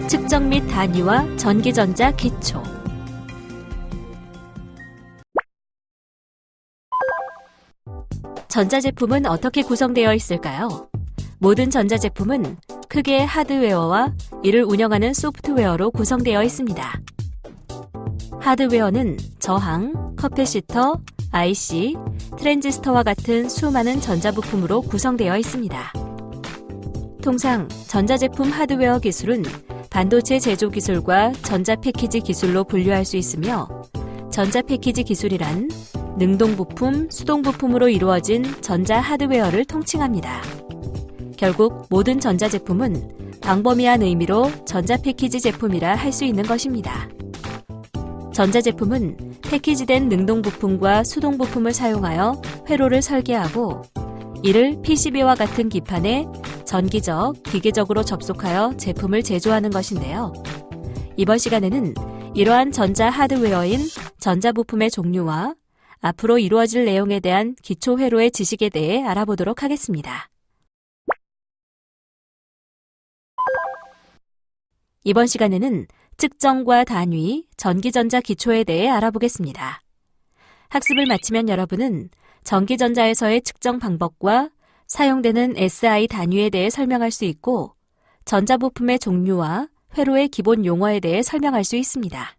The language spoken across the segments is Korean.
측정 및 단위와 전기전자 기초. 전자제품은 어떻게 구성되어 있을까요? 모든 전자제품은 크게 하드웨어와 이를 운영하는 소프트웨어로 구성되어 있습니다. 하드웨어는 저항, 커패시터, IC, 트랜지스터와 같은 수많은 전자부품으로 구성되어 있습니다. 통상 전자제품 하드웨어 기술은 반도체 제조 기술과 전자패키지 기술로 분류할 수 있으며, 전자패키지 기술이란 능동부품, 수동부품으로 이루어진 전자 하드웨어를 통칭합니다. 결국 모든 전자제품은 광범위한 의미로 전자패키지 제품이라 할 수 있는 것입니다. 전자제품은 패키지된 능동부품과 수동부품을 사용하여 회로를 설계하고, 이를 PCB와 같은 기판에 전기적, 기계적으로 접속하여 제품을 제조하는 것인데요. 이번 시간에는 이러한 전자 하드웨어인 전자부품의 종류와 앞으로 이루어질 내용에 대한 기초 회로의 지식에 대해 알아보도록 하겠습니다. 이번 시간에는 측정과 단위, 전기전자 기초에 대해 알아보겠습니다. 학습을 마치면 여러분은 전기전자에서의 측정 방법과 사용되는 SI 단위에 대해 설명할 수 있고, 전자부품의 종류와 회로의 기본 용어에 대해 설명할 수 있습니다.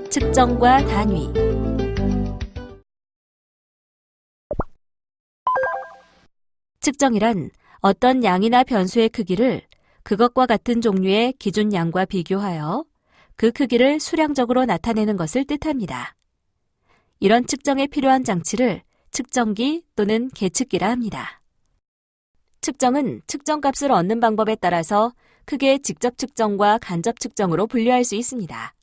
측정과 단위. 측정이란 어떤 양이나 변수의 크기를 그것과 같은 종류의 기준 양과 비교하여 그 크기를 수량적으로 나타내는 것을 뜻합니다. 이런 측정에 필요한 장치를 측정기 또는 계측기라 합니다. 측정은 측정값을 얻는 방법에 따라서 크게 직접 측정과 간접 측정으로 분류할 수 있습니다.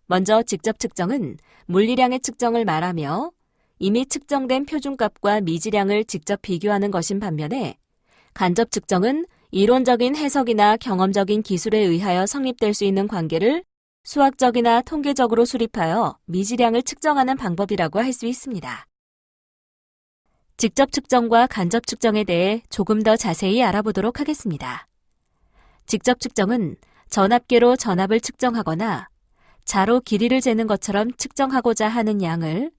먼저 직접 측정은 물리량의 측정을 말하며, 이미 측정된 표준값과 미지량을 직접 비교하는 것인 반면에, 간접 측정은 이론적인 해석이나 경험적인 기술에 의하여 성립될 수 있는 관계를 수학적이나 통계적으로 수립하여 미지량을 측정하는 방법이라고 할 수 있습니다. 직접 측정과 간접 측정에 대해 조금 더 자세히 알아보도록 하겠습니다. 직접 측정은 전압계로 전압을 측정하거나 자로 길이를 재는 것처럼 측정하고자 하는 양을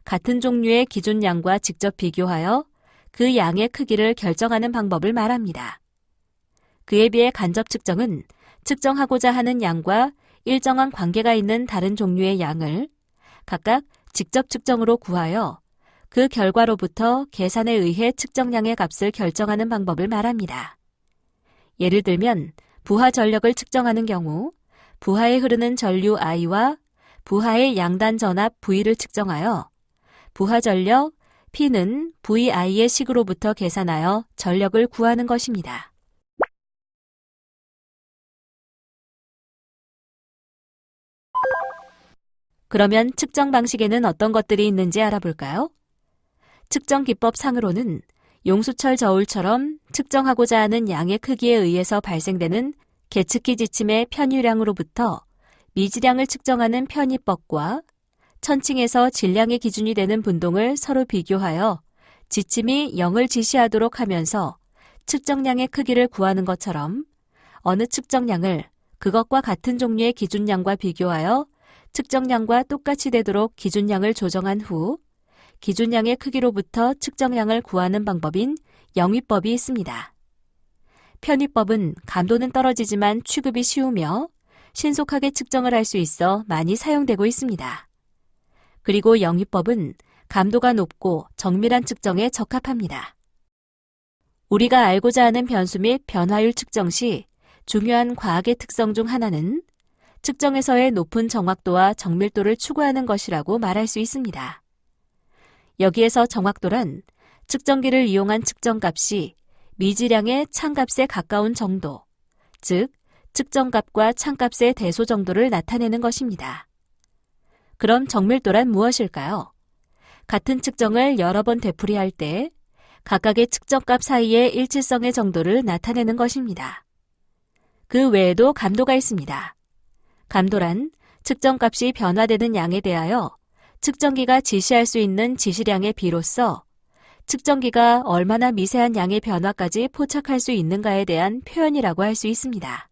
같은 종류의 기준양과 직접 비교하여 그 양의 크기를 결정하는 방법을 말합니다. 그에 비해 간접 측정은 측정하고자 하는 양과 일정한 관계가 있는 다른 종류의 양을 각각 직접 측정으로 구하여 그 결과로부터 계산에 의해 측정량의 값을 결정하는 방법을 말합니다. 예를 들면 부하 전력을 측정하는 경우 부하에 흐르는 전류 I와 부하의 양단 전압 V를 측정하여 부하 전력 P는 VI의 식으로부터 계산하여 전력을 구하는 것입니다. 그러면 측정 방식에는 어떤 것들이 있는지 알아볼까요? 측정 기법 상으로는 용수철 저울처럼 측정하고자 하는 양의 크기에 의해서 발생되는 계측기 지침의 편유량으로부터 미지량을 측정하는 편의법과 천칭에서 질량의 기준이 되는 분동을 서로 비교하여 지침이 0을 지시하도록 하면서 측정량의 크기를 구하는 것처럼, 어느 측정량을 그것과 같은 종류의 기준량과 비교하여 측정량과 똑같이 되도록 기준량을 조정한 후 기준량의 크기로부터 측정량을 구하는 방법인 영위법이 있습니다. 편의법은 감도는 떨어지지만 취급이 쉬우며 신속하게 측정을 할 수 있어 많이 사용되고 있습니다. 그리고 영위법은 감도가 높고 정밀한 측정에 적합합니다. 우리가 알고자 하는 변수 및 변화율 측정 시 중요한 과학의 특성 중 하나는 측정에서의 높은 정확도와 정밀도를 추구하는 것이라고 말할 수 있습니다. 여기에서 정확도란 측정기를 이용한 측정값이 미지량의 참값에 가까운 정도, 즉 측정값과 참값의 대소 정도를 나타내는 것입니다. 그럼 정밀도란 무엇일까요? 같은 측정을 여러 번 되풀이할 때 각각의 측정값 사이의 일치성의 정도를 나타내는 것입니다. 그 외에도 감도가 있습니다. 감도란 측정값이 변화되는 양에 대하여 측정기가 지시할 수 있는 지시량의 비로서 측정기가 얼마나 미세한 양의 변화까지 포착할 수 있는가에 대한 표현이라고 할 수 있습니다.